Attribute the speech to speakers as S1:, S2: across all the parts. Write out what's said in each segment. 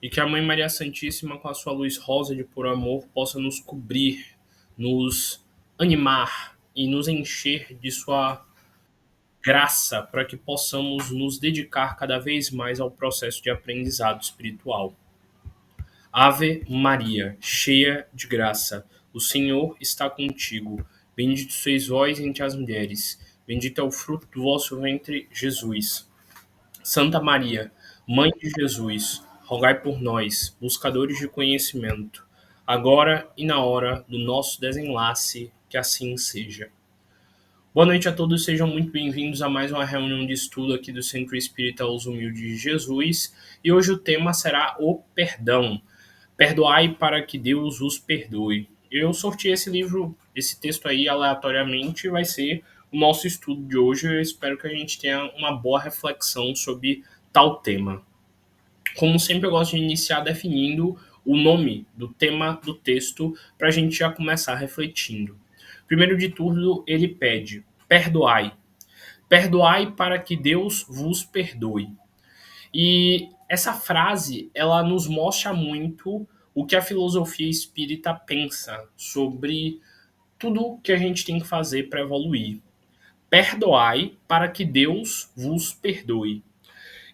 S1: e que a Mãe Maria Santíssima, com a sua luz rosa de puro amor, possa nos cobrir, nos animar e nos encher de sua graça para que possamos nos dedicar cada vez mais ao processo de aprendizado espiritual. Ave Maria, cheia de graça, o Senhor está contigo. Bendito sois vós entre as mulheres, bendito é o fruto do vosso ventre, Jesus. Santa Maria, Mãe de Jesus, rogai por nós, buscadores de conhecimento, agora e na hora do nosso desenlace, que assim seja. Boa noite a todos, sejam muito bem-vindos a mais uma reunião de estudo aqui do Centro Espírita Os Humildes de Jesus, e hoje o tema será o perdão. Perdoai para que Deus os perdoe. Eu sorteei esse livro, esse texto aí aleatoriamente, vai ser o nosso estudo de hoje. Eu espero que a gente tenha uma boa reflexão sobre tal tema. Como sempre, eu gosto de iniciar definindo o nome do tema do texto para a gente já começar refletindo. Primeiro de tudo, ele pede: perdoai. Perdoai para que Deus vos perdoe. E essa frase, ela nos mostra muito o que a filosofia espírita pensa sobre tudo que a gente tem que fazer para evoluir. Perdoai para que Deus vos perdoe.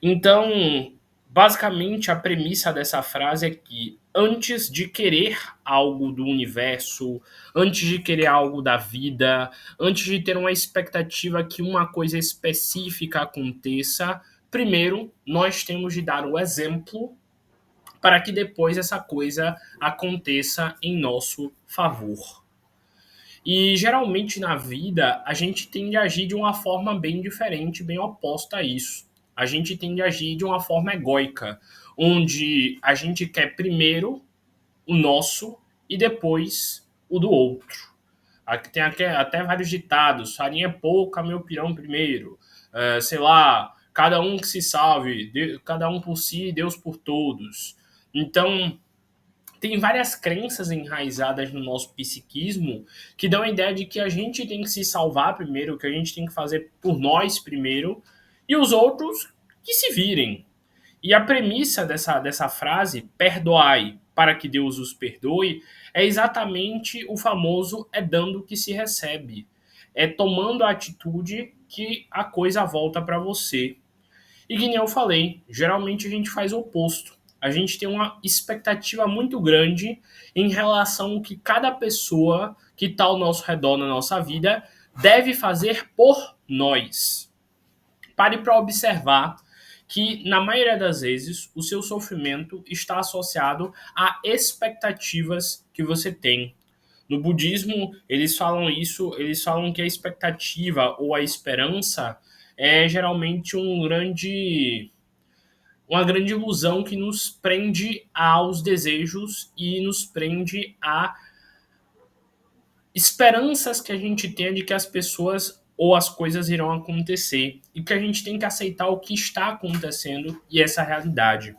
S1: Então, basicamente, a premissa dessa frase é que antes de querer algo do universo, antes de querer algo da vida, antes de ter uma expectativa que uma coisa específica aconteça, primeiro nós temos de dar o exemplo para que depois essa coisa aconteça em nosso favor. E geralmente na vida a gente tende a agir de uma forma bem diferente, bem oposta a isso. A gente tende a agir de uma forma egóica, onde a gente quer primeiro o nosso e depois o do outro. Aqui tem até vários ditados: farinha é pouca, meu pirão primeiro. Sei lá, cada um que se salve, cada um por si, Deus por todos. Então, tem várias crenças enraizadas no nosso psiquismo que dão a ideia de que a gente tem que se salvar primeiro, que a gente tem que fazer por nós primeiro, e os outros que se virem. E a premissa dessa frase, perdoai para que Deus os perdoe, é exatamente o famoso é dando que se recebe. É tomando a atitude que a coisa volta para você. E que nem eu falei, geralmente a gente faz o oposto. A gente tem uma expectativa muito grande em relação ao que cada pessoa que está ao nosso redor na nossa vida deve fazer por nós. Pare para observar que, na maioria das vezes, o seu sofrimento está associado a expectativas que você tem. No budismo, eles falam isso, eles falam que a expectativa ou a esperança é geralmente uma grande ilusão que nos prende aos desejos e nos prende a esperanças que a gente tem de que as pessoas ou as coisas irão acontecer e que a gente tem que aceitar o que está acontecendo e essa realidade.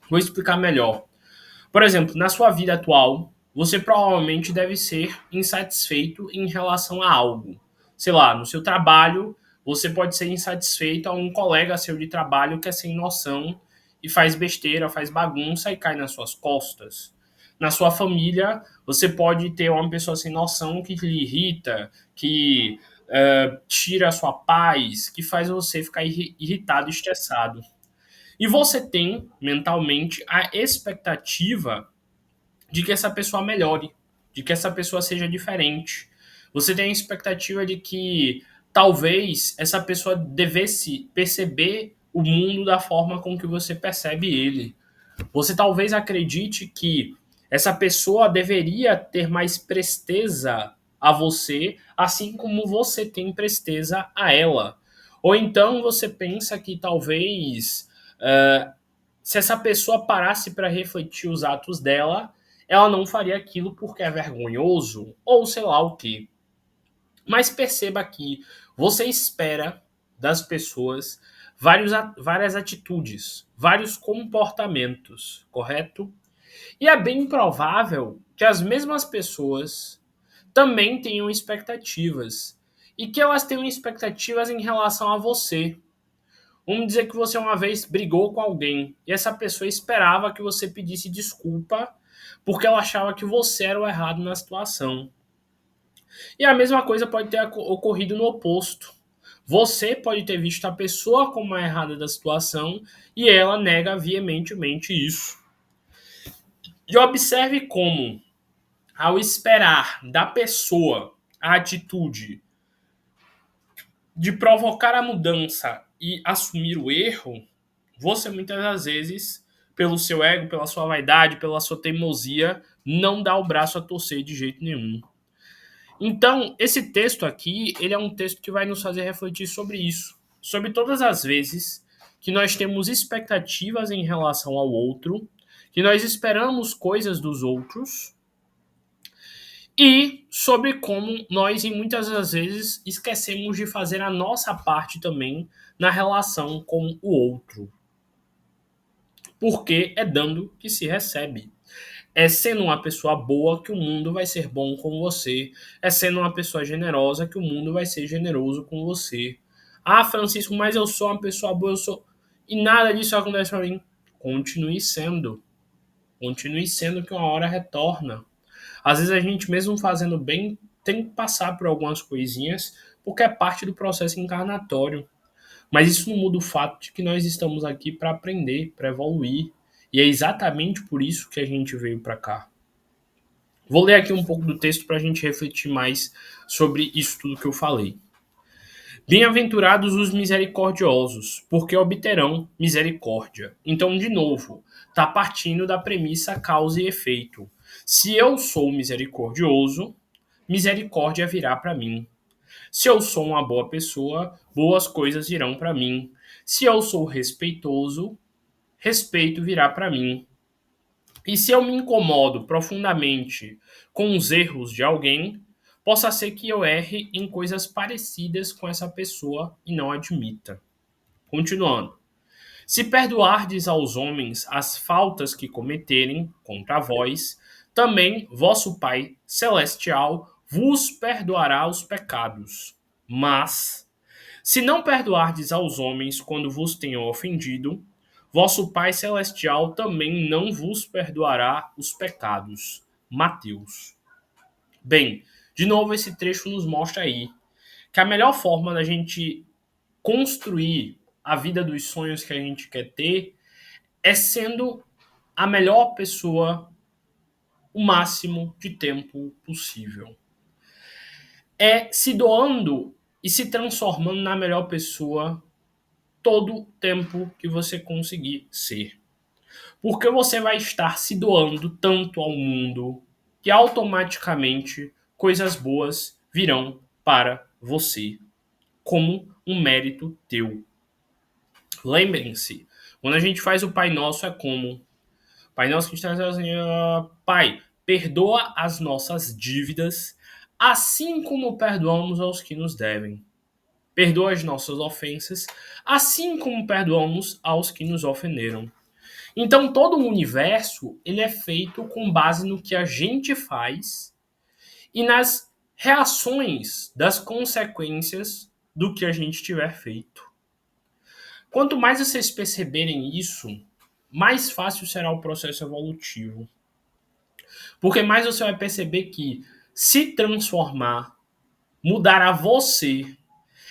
S1: Vou explicar melhor. Por exemplo, na sua vida atual, você provavelmente deve ser insatisfeito em relação a algo. Sei lá, no seu trabalho, você pode ser insatisfeito a um colega seu de trabalho que é sem noção e faz besteira, faz bagunça e cai nas suas costas. Na sua família, você pode ter uma pessoa sem noção que lhe irrita, que tira a sua paz, que faz você ficar irritado e estressado. E você tem mentalmente a expectativa de que essa pessoa melhore, de que essa pessoa seja diferente. Você tem a expectativa de que talvez essa pessoa devesse perceber o mundo da forma com que você percebe ele. Você talvez acredite que essa pessoa deveria ter mais presteza a você, assim como você tem presteza a ela. Ou então você pensa que talvez se essa pessoa parasse para refletir os atos dela, ela não faria aquilo porque é vergonhoso ou sei lá o que. Mas perceba que você espera das pessoas várias atitudes, vários comportamentos, correto? E é bem provável que as mesmas pessoas também tenham expectativas e que elas tenham expectativas em relação a você. Vamos dizer que você uma vez brigou com alguém e essa pessoa esperava que você pedisse desculpa porque ela achava que você era o errado na situação. E a mesma coisa pode ter ocorrido no oposto. Você pode ter visto a pessoa como a errada da situação e ela nega veementemente isso. E observe como, ao esperar da pessoa a atitude de provocar a mudança e assumir o erro, você muitas das vezes, pelo seu ego, pela sua vaidade, pela sua teimosia, não dá o braço a torcer de jeito nenhum. Então, esse texto aqui, ele é um texto que vai nos fazer refletir sobre isso, sobre todas as vezes que nós temos expectativas em relação ao outro, que nós esperamos coisas dos outros e sobre como nós, em muitas das vezes, esquecemos de fazer a nossa parte também na relação com o outro. Porque é dando que se recebe. É sendo uma pessoa boa que o mundo vai ser bom com você. É sendo uma pessoa generosa que o mundo vai ser generoso com você. Ah, Francisco, mas eu sou uma pessoa boa, eu sou. E nada disso acontece para mim. Continue sendo. Continue sendo que uma hora retorna. Às vezes a gente, mesmo fazendo bem, tem que passar por algumas coisinhas, porque é parte do processo encarnatório. Mas isso não muda o fato de que nós estamos aqui para aprender, para evoluir. E é exatamente por isso que a gente veio para cá. Vou ler aqui um pouco do texto para a gente refletir mais sobre isso tudo que eu falei. Bem-aventurados os misericordiosos, porque obterão misericórdia. Então, de novo, está partindo da premissa causa e efeito. Se eu sou misericordioso, misericórdia virá para mim. Se eu sou uma boa pessoa, boas coisas virão para mim. Se eu sou respeitoso, respeito virá para mim. E se eu me incomodo profundamente com os erros de alguém, possa ser que eu erre em coisas parecidas com essa pessoa e não admita. Continuando. Se perdoardes aos homens as faltas que cometerem contra vós, também vosso Pai Celestial vos perdoará os pecados. Mas, se não perdoardes aos homens quando vos tenham ofendido, vosso Pai Celestial também não vos perdoará os pecados. Mateus. Bem, de novo esse trecho nos mostra aí que a melhor forma da gente construir a vida dos sonhos que a gente quer ter é sendo a melhor pessoa o máximo de tempo possível. É se doando e se transformando na melhor pessoa todo o tempo que você conseguir ser. Porque você vai estar se doando tanto ao mundo que automaticamente coisas boas virão para você, como um mérito teu. Lembrem-se, quando a gente faz o Pai Nosso é como Pai Nosso que está assim, Pai, perdoa as nossas dívidas, assim como perdoamos aos que nos devem. Perdoa as nossas ofensas, assim como perdoamos aos que nos ofenderam. Então todo o universo ele é feito com base no que a gente faz e nas reações das consequências do que a gente tiver feito. Quanto mais vocês perceberem isso, mais fácil será o processo evolutivo. Porque mais você vai perceber que se transformar, mudar a você,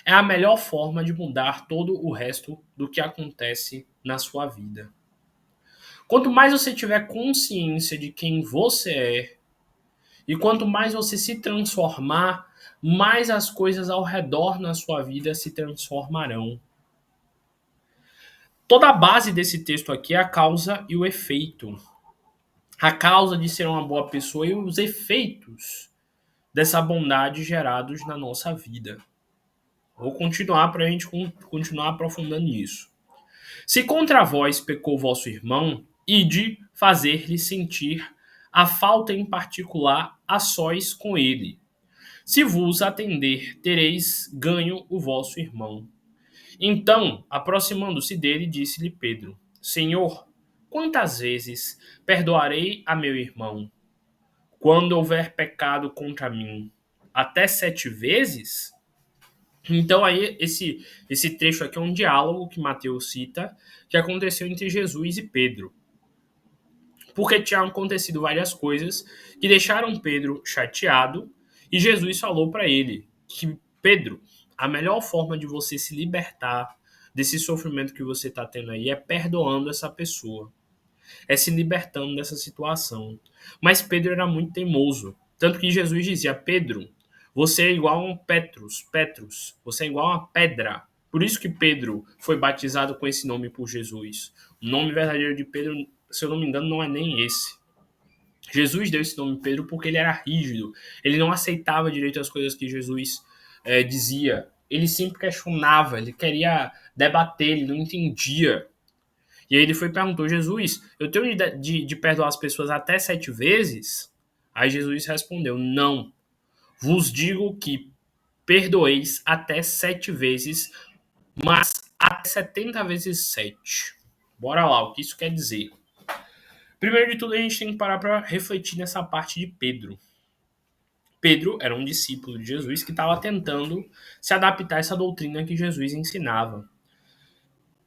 S1: é a melhor forma de mudar todo o resto do que acontece na sua vida. Quanto mais você tiver consciência de quem você é, e quanto mais você se transformar, mais as coisas ao redor na sua vida se transformarão. Toda a base desse texto aqui é a causa e o efeito. A causa de ser uma boa pessoa e os efeitos dessa bondade gerados na nossa vida. Vou continuar para a gente continuar aprofundando nisso. Se contra vós pecou vosso irmão, ide fazer-lhe sentir a falta em particular a sós com ele. Se vos atender, tereis ganho o vosso irmão. Então, aproximando-se dele, disse-lhe Pedro: Senhor, quantas vezes perdoarei a meu irmão, quando houver pecado contra mim? Até 7 vezes? Então aí esse trecho aqui é um diálogo que Mateus cita, que aconteceu entre Jesus e Pedro. Porque tinham acontecido várias coisas que deixaram Pedro chateado, e Jesus falou para ele que, Pedro, a melhor forma de você se libertar desse sofrimento que você está tendo aí é perdoando essa pessoa, é se libertando dessa situação. Mas Pedro era muito teimoso, tanto que Jesus dizia: Pedro, você é igual a um Petrus, você é igual a uma pedra. Por isso que Pedro foi batizado com esse nome por Jesus. O nome verdadeiro de Pedro, se eu não me engano, não é nem esse. Jesus deu esse nome Pedro porque ele era rígido, ele não aceitava direito as coisas que Jesus dizia. Ele sempre questionava, ele queria debater, ele não entendia. E aí ele foi e perguntou: Jesus, eu tenho de perdoar as pessoas até 7 vezes? Aí Jesus respondeu: não, vos digo que perdoeis até 7 vezes, mas até 70 vezes 7. Bora lá, o que isso quer dizer? Primeiro de tudo, a gente tem que parar para refletir nessa parte de Pedro. Pedro era um discípulo de Jesus que estava tentando se adaptar a essa doutrina que Jesus ensinava.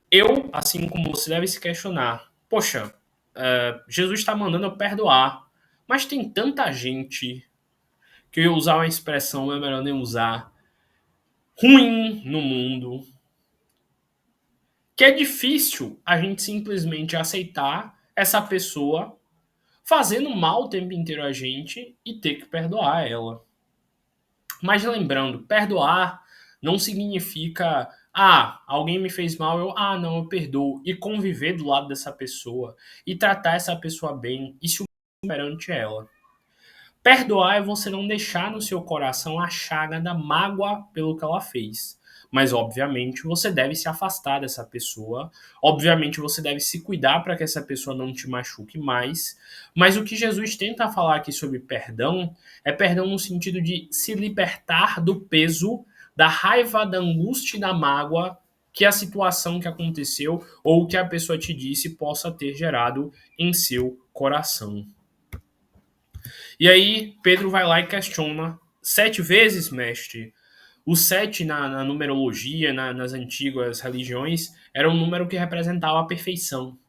S1: Eu, assim como você, deve se questionar: poxa, Jesus está mandando eu perdoar, mas tem tanta gente que eu ia usar uma expressão, é melhor nem usar, ruim no mundo, que é difícil a gente simplesmente aceitar essa pessoa fazendo mal o tempo inteiro a gente e ter que perdoar ela. Mas lembrando, perdoar não significa, alguém me fez mal, não, eu perdoo, e conviver do lado dessa pessoa e tratar essa pessoa bem e se humilhar perante ela. Perdoar é você não deixar no seu coração a chaga da mágoa pelo que ela fez. Mas, obviamente, você deve se afastar dessa pessoa. Obviamente, você deve se cuidar para que essa pessoa não te machuque mais. Mas o que Jesus tenta falar aqui sobre perdão é perdão no sentido de se libertar do peso, da raiva, da angústia e da mágoa que a situação que aconteceu ou o que a pessoa te disse possa ter gerado em seu coração. E aí Pedro vai lá e questiona: 7 vezes, mestre? O 7 na numerologia, nas antigas religiões, era um número que representava a perfeição.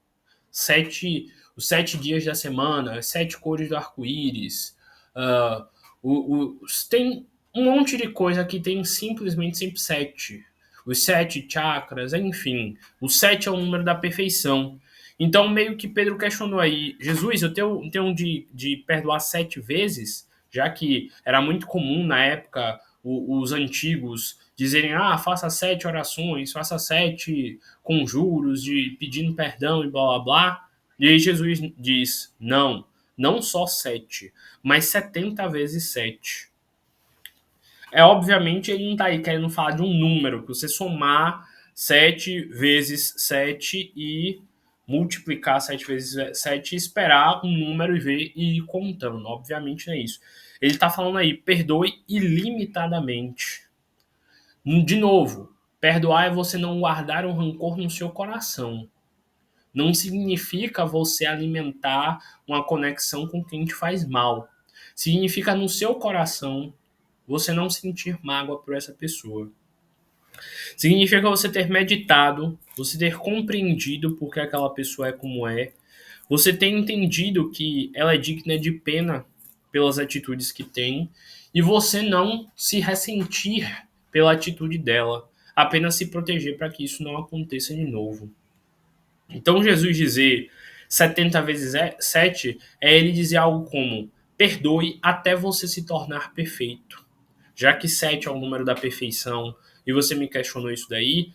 S1: Os 7 dias da semana, as 7 cores do arco-íris. Uh, tem um monte de coisa que tem simplesmente sempre 7. Os 7 chakras, enfim. O 7 é o número da perfeição. Então, meio que Pedro questionou aí: Jesus, eu tenho de perdoar 7 vezes, já que era muito comum na época os antigos dizerem: faça 7 orações, faça 7 conjuros de pedindo perdão e blá blá blá. E aí Jesus diz: não, não só 7, mas 70 vezes 7. Obviamente ele não está aí querendo falar de um número, que você somar 7 vezes 7 e multiplicar 7 vezes 7 e esperar um número e ver e ir contando. Obviamente não é isso. Ele está falando aí: perdoe ilimitadamente. De novo, perdoar é você não guardar um rancor no seu coração. Não significa você alimentar uma conexão com quem te faz mal. Significa no seu coração você não sentir mágoa por essa pessoa. Significa você ter meditado, você ter compreendido por que aquela pessoa é como é, você ter entendido que ela é digna de pena pelas atitudes que tem, e você não se ressentir pela atitude dela, apenas se proteger para que isso não aconteça de novo. Então Jesus dizer 70 vezes 7 é ele dizer algo como: perdoe até você se tornar perfeito. Já que 7 é o número da perfeição e você me questionou isso daí,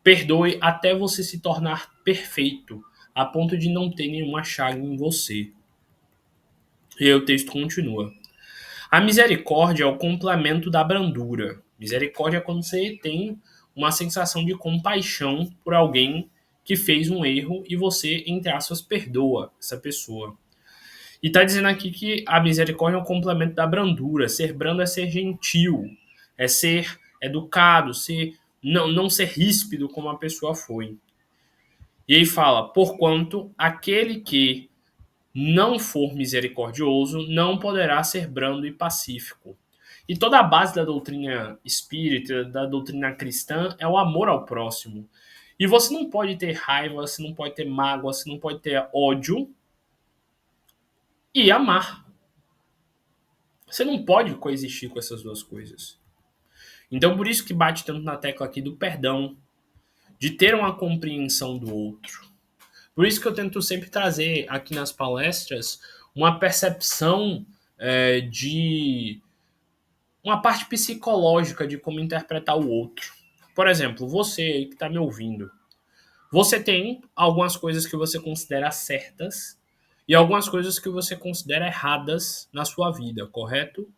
S1: perdoe até você se tornar perfeito, a ponto de não ter nenhuma chaga em você. E aí o texto continua: a misericórdia é o complemento da brandura. Misericórdia é quando você tem uma sensação de compaixão por alguém que fez um erro e você, entre aspas, perdoa essa pessoa. E está dizendo aqui que a misericórdia é um complemento da brandura. Ser brando é ser gentil, é ser educado, não ser ríspido como a pessoa foi. E aí fala: porquanto aquele que não for misericordioso não poderá ser brando e pacífico. E toda a base da doutrina espírita, da doutrina cristã, é o amor ao próximo. E você não pode ter raiva, você não pode ter mágoa, você não pode ter ódio e amar. Você não pode coexistir com essas duas coisas. Então, por isso que bate tanto na tecla aqui do perdão, de ter uma compreensão do outro. Por isso que eu tento sempre trazer aqui nas palestras uma percepção de uma parte psicológica de como interpretar o outro. Por exemplo, você aí que está me ouvindo, você tem algumas coisas que você considera certas e algumas coisas que você considera erradas na sua vida, correto?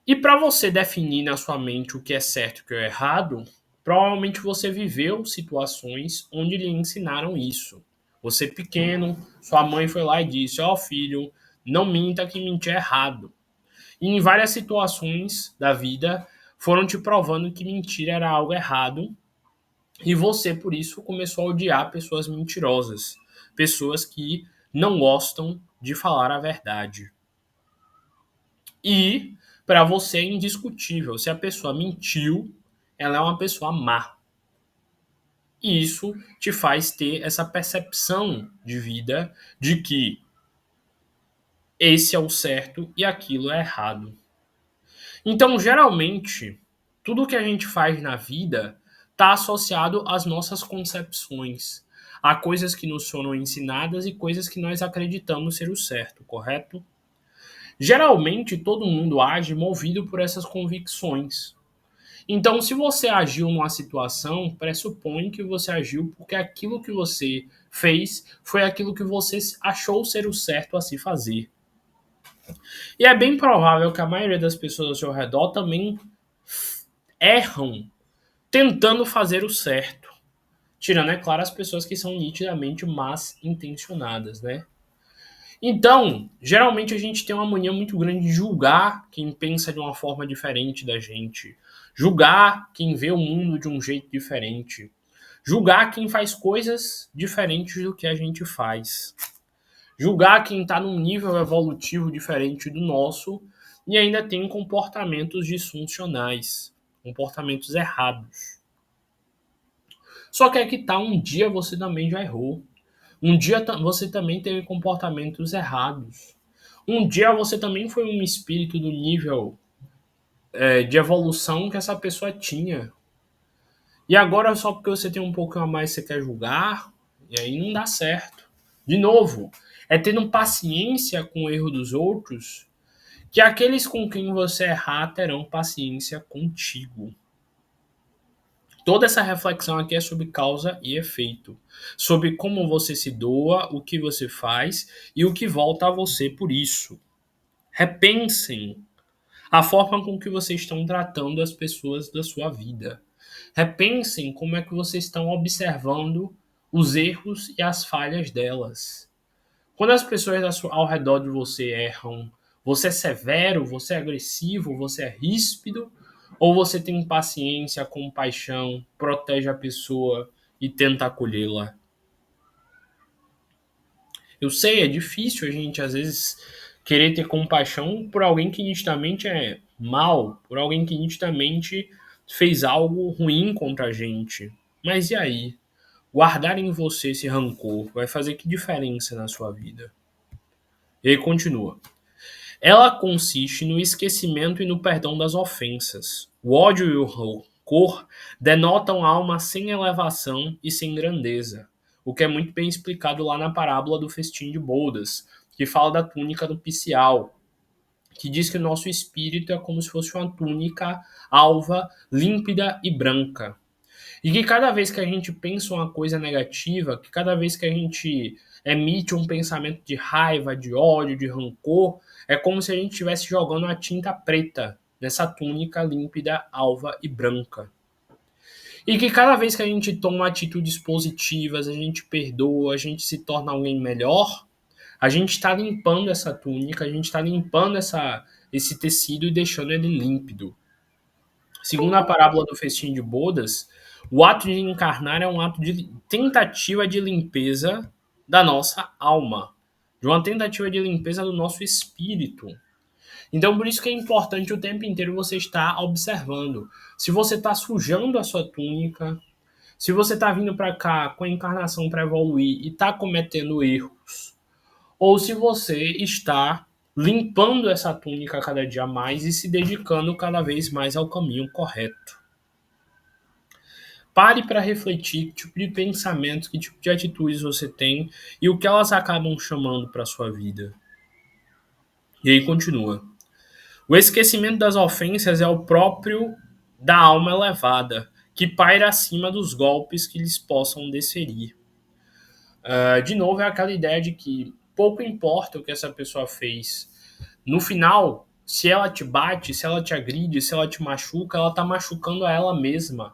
S1: E para você definir na sua mente o que é certo e o que é errado, provavelmente você viveu situações onde lhe ensinaram isso. Você pequeno, sua mãe foi lá e disse: "Ó, filho, não minta que mentir é errado". E em várias situações da vida foram te provando que mentira era algo errado e você por isso começou a odiar pessoas mentirosas, pessoas que não gostam de falar a verdade. E para você é indiscutível, se a pessoa mentiu, ela é uma pessoa má. E isso te faz ter essa percepção de vida de que esse é o certo e aquilo é errado. Então, geralmente, tudo que a gente faz na vida está associado às nossas concepções, a coisas que nos foram ensinadas e coisas que nós acreditamos ser o certo, correto? Geralmente, todo mundo age movido por essas convicções. Então, se você agiu numa situação, pressupõe que você agiu porque aquilo que você fez foi aquilo que você achou ser o certo a se fazer. E é bem provável que a maioria das pessoas ao seu redor também erram tentando fazer o certo. Tirando, é claro, as pessoas que são nitidamente más intencionadas, né? Então, geralmente a gente tem uma mania muito grande de julgar quem pensa de uma forma diferente da gente, julgar quem vê o mundo de um jeito diferente, julgar quem faz coisas diferentes do que a gente faz, julgar quem está num nível evolutivo diferente do nosso e ainda tem comportamentos disfuncionais, comportamentos errados. Só que é que tá, um dia você também já errou. Um dia você também teve comportamentos errados. Um dia você também foi um espírito do nível de evolução que essa pessoa tinha. E agora, só porque você tem um pouco a mais, você quer julgar, e aí não dá certo. De novo, é tendo paciência com o erro dos outros que aqueles com quem você errar terão paciência contigo. Toda essa reflexão aqui é sobre causa e efeito, sobre como você se doa, o que você faz e o que volta a você por isso. Repensem a forma com que vocês estão tratando as pessoas da sua vida. Repensem como é que vocês estão observando os erros e as falhas delas. Quando as pessoas ao redor de você erram, você é severo, você é agressivo, você é ríspido, ou você tem paciência, compaixão, protege a pessoa e tenta acolhê-la? Eu sei, é difícil a gente às vezes querer ter compaixão por alguém que nitidamente é mal, por alguém que nitidamente fez algo ruim contra a gente. Mas e aí? Guardar em você esse rancor vai fazer que diferença na sua vida? E aí continua. Ela consiste no esquecimento e no perdão das ofensas. O ódio e o rancor denotam alma sem elevação e sem grandeza, o que é muito bem explicado lá na parábola do festim de bodas, que fala da túnica nupcial, que diz que o nosso espírito é como se fosse uma túnica alva, límpida e branca. E que cada vez que a gente pensa uma coisa negativa, que cada vez que a gente emite um pensamento de raiva, de ódio, de rancor, é como se a gente estivesse jogando a tinta preta nessa túnica límpida, alva e branca. E que cada vez que a gente toma atitudes positivas, a gente perdoa, a gente se torna alguém melhor, a gente está limpando essa túnica, a gente está limpando esse tecido e deixando ele límpido. Segundo a parábola do festim de bodas, o ato de encarnar é um ato de tentativa de limpeza da nossa alma, de uma tentativa de limpeza do nosso espírito. Então, por isso que é importante o tempo inteiro você estar observando. Se você está sujando a sua túnica, se você está vindo para cá com a encarnação para evoluir e está cometendo erros, ou se você está limpando essa túnica cada dia mais e se dedicando cada vez mais ao caminho correto. Pare para refletir que tipo de pensamentos, que tipo de atitudes você tem e o que elas acabam chamando para sua vida. E aí continua. O esquecimento das ofensas é o próprio da alma elevada, que paira acima dos golpes que lhes possam desferir. De novo, é aquela ideia de que pouco importa o que essa pessoa fez. No final, se ela te bate, se ela te agride, se ela te machuca, ela está machucando a ela mesma.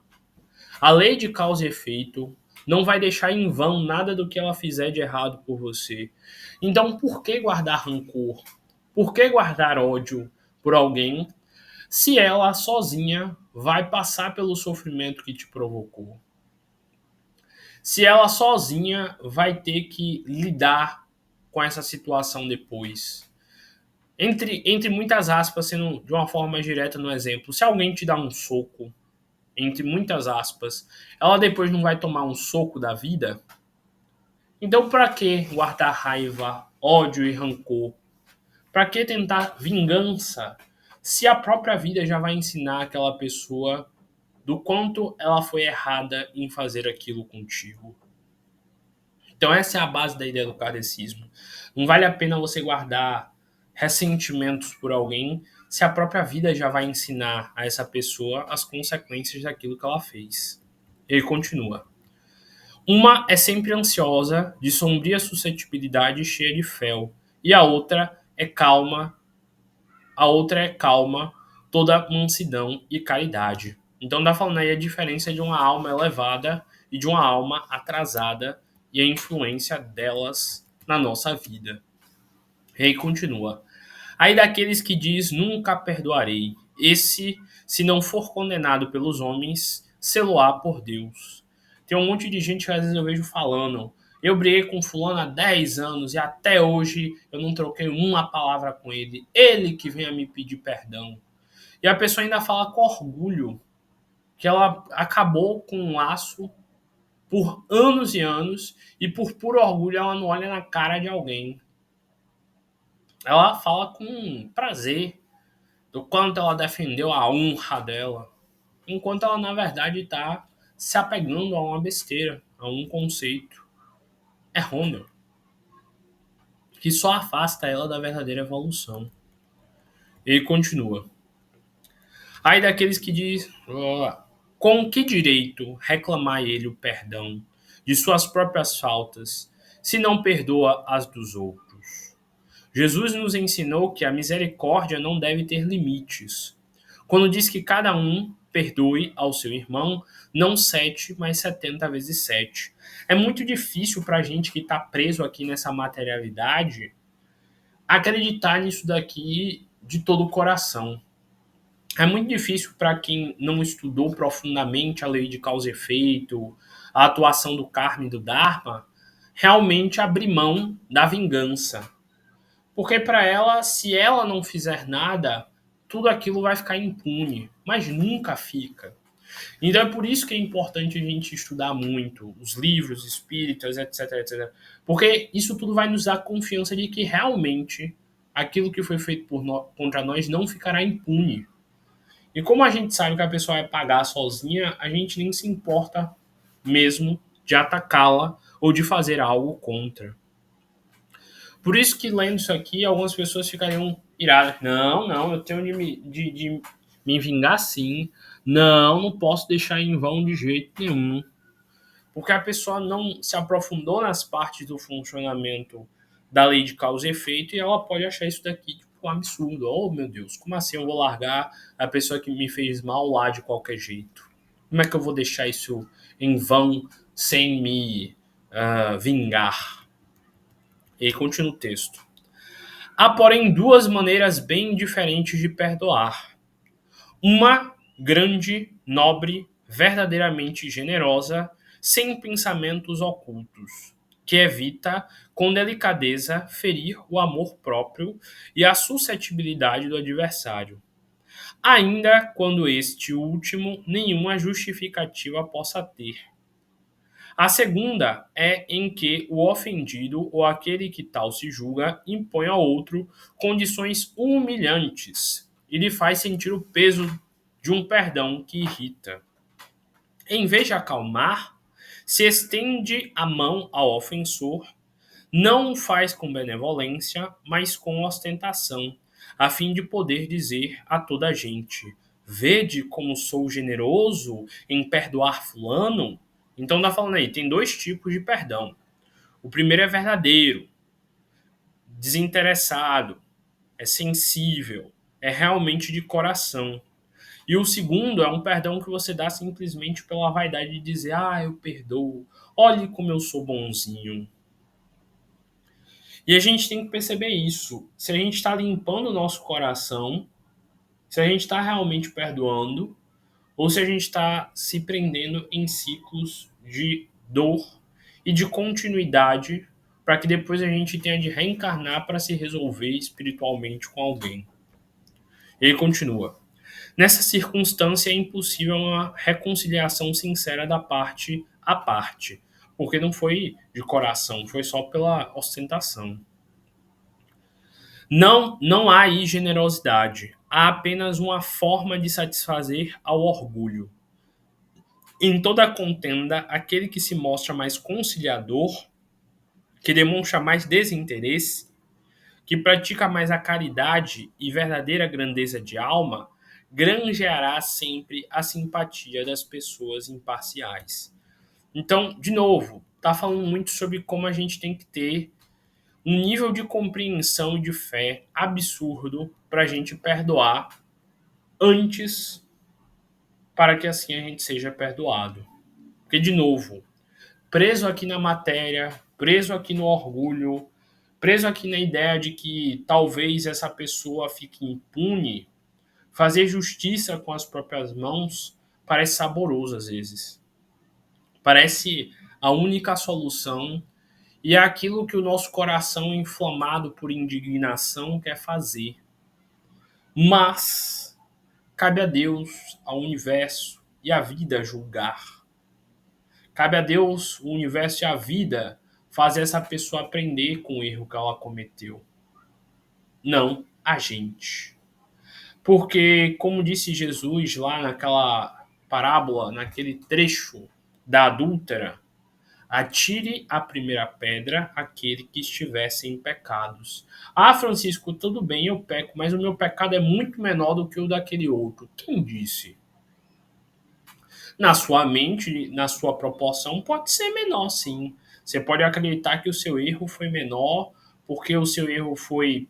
S1: A lei de causa e efeito não vai deixar em vão nada do que ela fizer de errado por você. Então, por que guardar rancor? Por que guardar ódio por alguém se ela sozinha vai passar pelo sofrimento que te provocou? Se ela sozinha vai ter que lidar com essa situação depois? Entre muitas aspas, sendo de uma forma mais direta no exemplo, se alguém te dá um soco, entre muitas aspas, ela depois não vai tomar um soco da vida? Então, para que guardar raiva, ódio e rancor? Para que tentar vingança se a própria vida já vai ensinar aquela pessoa do quanto ela foi errada em fazer aquilo contigo? Então, essa é a base da ideia do kardecismo. Não vale a pena você guardar ressentimentos por alguém se a própria vida já vai ensinar a essa pessoa as consequências daquilo que ela fez. Ele continua. Uma é sempre ansiosa, de sombria suscetibilidade e cheia de fel, e a outra é calma, toda mansidão e caridade. Então dá falando aí a diferença de uma alma elevada e de uma alma atrasada e a influência delas na nossa vida. E aí continua. Aí daqueles que diz nunca perdoarei, esse, se não for condenado pelos homens, sê-lo-á por Deus. Tem um monte de gente que às vezes eu vejo falando, eu briguei com fulano há 10 anos e até hoje eu não troquei uma palavra com ele. Ele que vem a me pedir perdão. E a pessoa ainda fala com orgulho que ela acabou com um laço por anos e anos e por puro orgulho ela não olha na cara de alguém. Ela fala com prazer do quanto ela defendeu a honra dela, enquanto ela na verdade está se apegando a uma besteira, a um conceito errôneo, que só afasta ela da verdadeira evolução. Ele continua. Aí daqueles que diz, com que direito reclamar ele o perdão de suas próprias faltas, se não perdoa as dos outros? Jesus nos ensinou que a misericórdia não deve ter limites. Quando diz que cada um perdoe ao seu irmão, não 7, mas 70 vezes 7. É muito difícil para a gente que está preso aqui nessa materialidade acreditar nisso daqui de todo o coração. É muito difícil para quem não estudou profundamente a lei de causa e efeito, a atuação do karma e do dharma, realmente abrir mão da vingança. Porque para ela, se ela não fizer nada, tudo aquilo vai ficar impune, mas nunca fica. Então é por isso que é importante a gente estudar muito os livros espíritas, etc, etc. Porque isso tudo vai nos dar confiança de que realmente aquilo que foi feito contra nós não ficará impune. E como a gente sabe que a pessoa vai pagar sozinha, a gente nem se importa mesmo de atacá-la ou de fazer algo contra. Por isso que lendo isso aqui, algumas pessoas ficariam iradas. Não, não, eu tenho de me vingar sim. Não, não posso deixar em vão de jeito nenhum. Porque a pessoa não se aprofundou nas partes do funcionamento da lei de causa e efeito e ela pode achar isso daqui tipo, um absurdo. Oh, meu Deus, como assim eu vou largar a pessoa que me fez mal lá de qualquer jeito? Como é que eu vou deixar isso em vão sem me vingar? E aí continua o texto. Há, porém, duas maneiras bem diferentes de perdoar. Uma grande, nobre, verdadeiramente generosa, sem pensamentos ocultos, que evita, com delicadeza, ferir o amor próprio e a suscetibilidade do adversário, ainda quando este último nenhuma justificativa possa ter. A segunda é em que o ofendido ou aquele que tal se julga impõe ao outro condições humilhantes e lhe faz sentir o peso de um perdão que irrita. Em vez de acalmar, se estende a mão ao ofensor, não o faz com benevolência, mas com ostentação, a fim de poder dizer a toda a gente: vede como sou generoso em perdoar fulano. Então tá falando aí, tem dois tipos de perdão. O primeiro é verdadeiro, desinteressado, é sensível, é realmente de coração. E o segundo é um perdão que você dá simplesmente pela vaidade de dizer: ah, eu perdoo, olhe como eu sou bonzinho. E a gente tem que perceber isso. Se a gente está limpando o nosso coração, se a gente está realmente perdoando, ou se a gente está se prendendo em ciclos de dor e de continuidade para que depois a gente tenha de reencarnar para se resolver espiritualmente com alguém. Ele continua. Nessa circunstância é impossível uma reconciliação sincera da parte a parte, porque não foi de coração, foi só pela ostentação. Não há aí generosidade, há apenas uma forma de satisfazer ao orgulho. Em toda a contenda, aquele que se mostra mais conciliador, que demonstra mais desinteresse, que pratica mais a caridade e verdadeira grandeza de alma, granjeará sempre a simpatia das pessoas imparciais. Então, de novo, está falando muito sobre como a gente tem que ter um nível de compreensão e de fé absurdo para a gente perdoar antes, para que assim a gente seja perdoado. Porque, de novo, preso aqui na matéria, preso aqui no orgulho, preso aqui na ideia de que talvez essa pessoa fique impune, fazer justiça com as próprias mãos parece saboroso às vezes. Parece a única solução e é aquilo que o nosso coração inflamado por indignação quer fazer. Mas cabe a Deus, ao universo e à vida julgar. Cabe a Deus, o universo e a vida fazer essa pessoa aprender com o erro que ela cometeu. Não a gente. Porque, como disse Jesus lá naquela parábola, naquele trecho da adúltera, atire a primeira pedra aquele que estiver sem pecados. Ah, Francisco, tudo bem, eu peco, mas o meu pecado é muito menor do que o daquele outro. Quem disse? Na sua mente, na sua proporção, pode ser menor, sim. Você pode acreditar que o seu erro foi menor, porque o seu erro foi,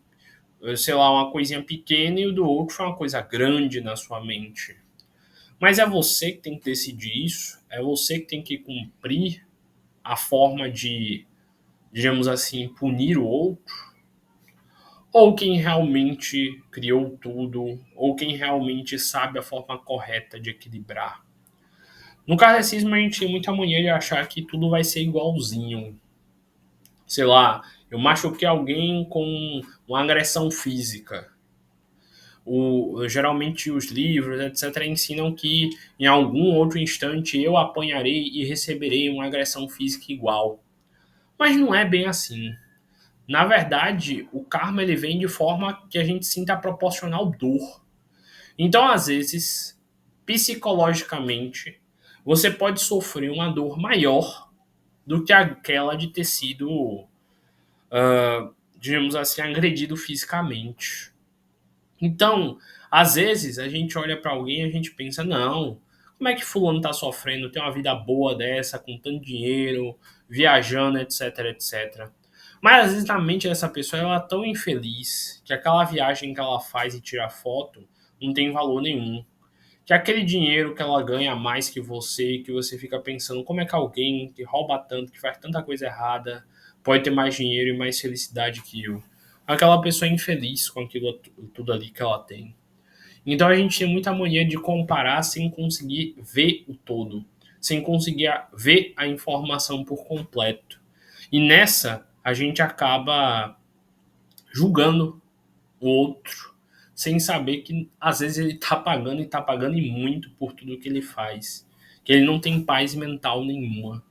S1: sei lá, uma coisinha pequena e o do outro foi uma coisa grande na sua mente. Mas é você que tem que decidir isso, é você que tem que cumprir a forma de, digamos assim, punir o outro, ou quem realmente criou tudo, ou quem realmente sabe a forma correta de equilibrar. No kardecismo, a gente tem muita mania de achar que tudo vai ser igualzinho. Sei lá, eu machuquei alguém com uma agressão física. Geralmente os livros, etc., ensinam que em algum outro instante eu apanharei e receberei uma agressão física igual. Mas não é bem assim. Na verdade, o karma ele vem de forma que a gente sinta proporcional dor. Então, às vezes, psicologicamente, você pode sofrer uma dor maior do que aquela de ter sido, digamos assim, agredido fisicamente. Então, às vezes, a gente olha para alguém e a gente pensa, não, como é que fulano está sofrendo, tem uma vida boa dessa, com tanto dinheiro, viajando, etc, etc. Mas às vezes na mente dessa pessoa ela é tão infeliz que aquela viagem que ela faz e tira foto não tem valor nenhum. Que aquele dinheiro que ela ganha mais que você fica pensando como é que alguém que rouba tanto, que faz tanta coisa errada, pode ter mais dinheiro e mais felicidade que eu. Aquela pessoa é infeliz com aquilo tudo ali que ela tem. Então a gente tem muita mania de comparar sem conseguir ver o todo, sem conseguir ver a informação por completo. E nessa, a gente acaba julgando o outro, sem saber que às vezes ele tá pagando e tá pagando e muito por tudo que ele faz. Que ele não tem paz mental nenhuma.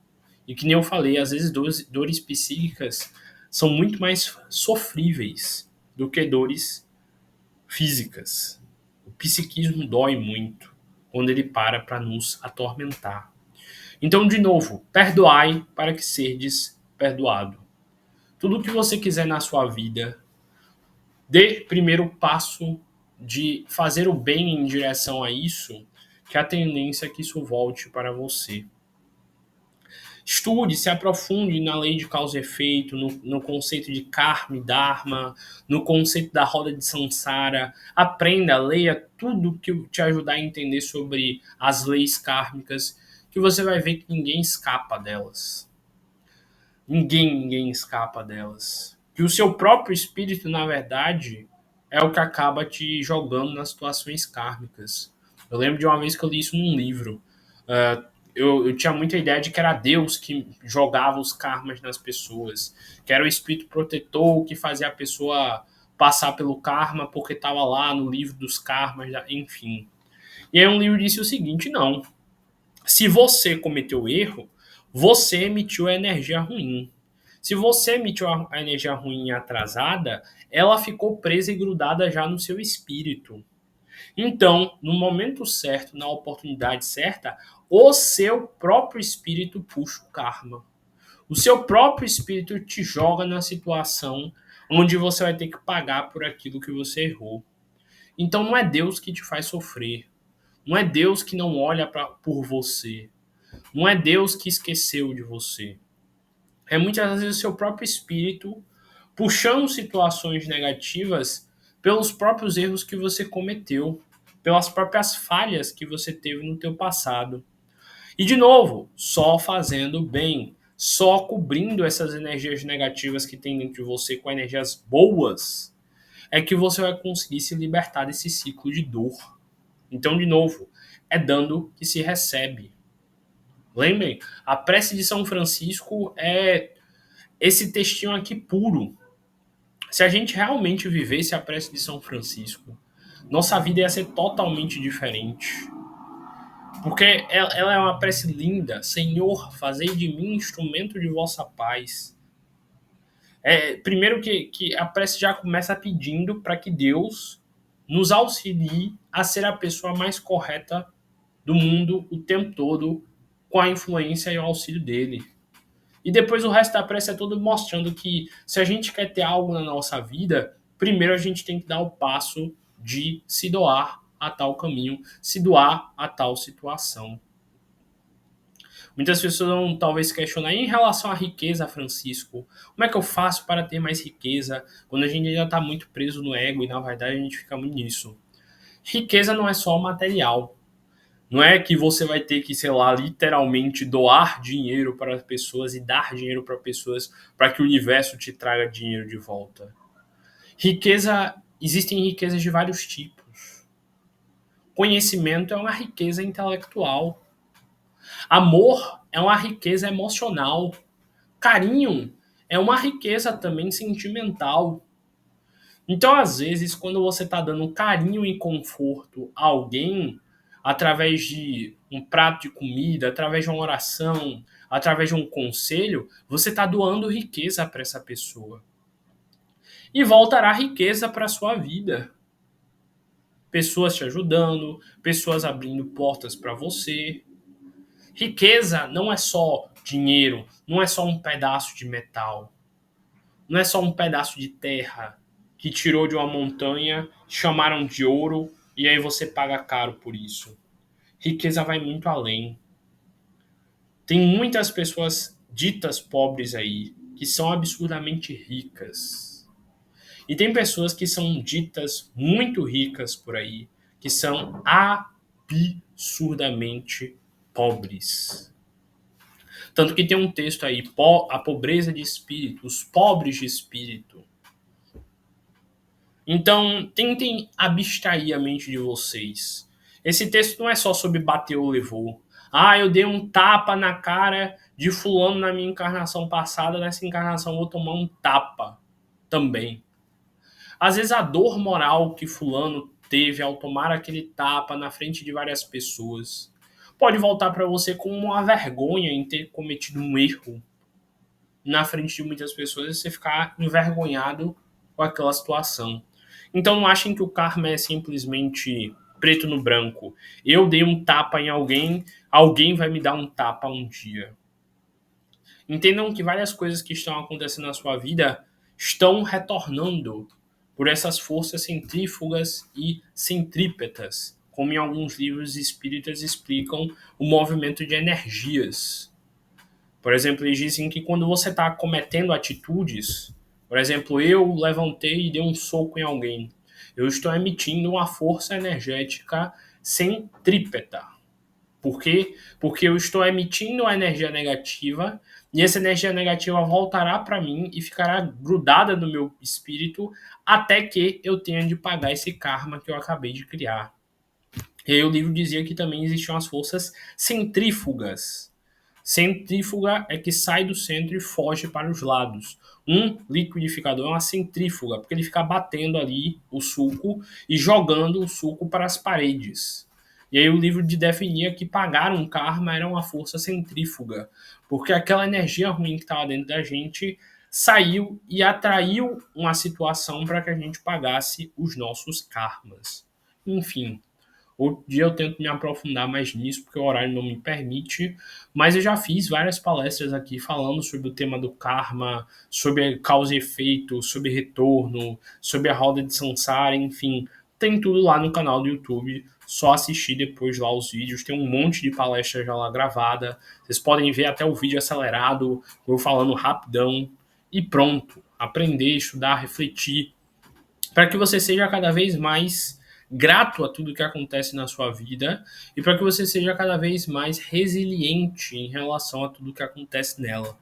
S1: E que nem eu falei, às vezes dores psíquicas são muito mais sofríveis do que dores físicas. O psiquismo dói muito quando ele para nos atormentar. Então, de novo, perdoai para que serdes perdoado. Tudo o que você quiser na sua vida, dê primeiro passo de fazer o bem em direção a isso, que a tendência é que isso volte para você. Estude, se aprofunde na lei de causa e efeito, no conceito de karma e dharma, no conceito da roda de samsara. Aprenda, leia tudo que te ajudar a entender sobre as leis kármicas, que você vai ver que ninguém escapa delas. Ninguém escapa delas. Que o seu próprio espírito, na verdade, é o que acaba te jogando nas situações kármicas. Eu lembro de uma vez que eu li isso num livro. Eu tinha muita ideia de que era Deus que jogava os karmas nas pessoas, que era o espírito protetor que fazia a pessoa passar pelo karma porque estava lá no livro dos karmas, enfim. E aí um livro disse o seguinte: não, se você cometeu erro, você emitiu a energia ruim. Se você emitiu a energia ruim atrasada, ela ficou presa e grudada já no seu espírito. Então, no momento certo, na oportunidade certa, o seu próprio espírito puxa o karma. O seu próprio espírito te joga na situação onde você vai ter que pagar por aquilo que você errou. Então, não é Deus que te faz sofrer. Não é Deus que não olha por você. Não é Deus que esqueceu de você. É muitas vezes o seu próprio espírito puxando situações negativas pelos próprios erros que você cometeu, pelas próprias falhas que você teve no teu passado. E de novo, só fazendo bem, só cobrindo essas energias negativas que tem dentro de você com energias boas, é que você vai conseguir se libertar desse ciclo de dor. Então, de novo, é dando que se recebe. Lembrem, a prece de São Francisco é esse textinho aqui puro. Se a gente realmente vivesse a prece de São Francisco, nossa vida ia ser totalmente diferente. Porque ela é uma prece linda. Senhor, fazei de mim instrumento de vossa paz. Primeiro que a prece já começa pedindo para que Deus nos auxilie a ser a pessoa mais correta do mundo o tempo todo, com a influência e o auxílio dele. E depois o resto da prece é todo mostrando que se a gente quer ter algo na nossa vida, primeiro a gente tem que dar o passo de se doar a tal caminho, se doar a tal situação. Muitas pessoas vão talvez questionar em relação à riqueza, Francisco. Como é que eu faço para ter mais riqueza quando a gente ainda está muito preso no ego e na verdade a gente fica muito nisso? Riqueza não é só material. Não é que você vai ter que, sei lá, literalmente doar dinheiro para as pessoas e dar dinheiro para pessoas para que o universo te traga dinheiro de volta. Riqueza, existem riquezas de vários tipos. Conhecimento é uma riqueza intelectual. Amor é uma riqueza emocional. Carinho é uma riqueza também sentimental. Então, às vezes, quando você está dando carinho e conforto a alguém, através de um prato de comida, através de uma oração, através de um conselho, você está doando riqueza para essa pessoa. E voltará riqueza para a sua vida. Pessoas te ajudando, pessoas abrindo portas para você. Riqueza não é só dinheiro, não é só um pedaço de metal, não é só um pedaço de terra que tirou de uma montanha, chamaram de ouro e aí você paga caro por isso. Riqueza vai muito além. Tem muitas pessoas ditas pobres aí que são absurdamente ricas. E tem pessoas que são ditas muito ricas por aí, que são absurdamente pobres. Tanto que tem um texto aí, a pobreza de espírito, os pobres de espírito. Então, tentem abstrair a mente de vocês. Esse texto não é só sobre bateu ou levou. Ah, eu dei um tapa na cara de fulano na minha encarnação passada, nessa encarnação eu vou tomar um tapa também. Às vezes a dor moral que fulano teve ao tomar aquele tapa na frente de várias pessoas pode voltar para você como uma vergonha em ter cometido um erro na frente de muitas pessoas e você ficar envergonhado com aquela situação. Então não achem que o karma é simplesmente preto no branco. Eu dei um tapa em alguém, alguém vai me dar um tapa um dia. Entendam que várias coisas que estão acontecendo na sua vida estão retornando por essas forças centrífugas e centrípetas, como em alguns livros espíritas explicam o movimento de energias. Por exemplo, eles dizem que quando você está cometendo atitudes, por exemplo, eu levantei e dei um soco em alguém, eu estou emitindo uma força energética centrípeta. Por quê? Porque eu estou emitindo a energia negativa e essa energia negativa voltará para mim e ficará grudada no meu espírito até que eu tenha de pagar esse karma que eu acabei de criar. E aí o livro dizia que também existiam as forças centrífugas. Centrífuga é que sai do centro e foge para os lados. Um liquidificador é uma centrífuga, porque ele fica batendo ali o suco e jogando o suco para as paredes. E aí o livro definia que pagar um karma era uma força centrífuga, porque aquela energia ruim que estava dentro da gente saiu e atraiu uma situação para que a gente pagasse os nossos karmas. Enfim, outro dia eu tento me aprofundar mais nisso, porque o horário não me permite, mas eu já fiz várias palestras aqui falando sobre o tema do karma, sobre causa e efeito, sobre retorno, sobre a roda de Sansara, enfim, tem tudo lá no canal do YouTube, só assistir depois lá os vídeos, tem um monte de palestras já lá gravada, vocês podem ver até o vídeo acelerado, eu falando rapidão, e pronto, aprender, estudar, refletir, para que você seja cada vez mais grato a tudo que acontece na sua vida e para que você seja cada vez mais resiliente em relação a tudo que acontece nela.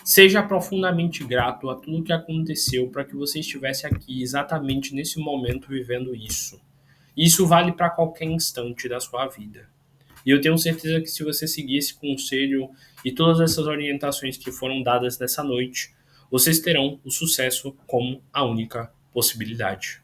S1: Seja profundamente grato a tudo que aconteceu para que você estivesse aqui exatamente nesse momento vivendo isso. Isso vale para qualquer instante da sua vida. E eu tenho certeza que se você seguir esse conselho e todas essas orientações que foram dadas nessa noite, vocês terão o sucesso como a única possibilidade.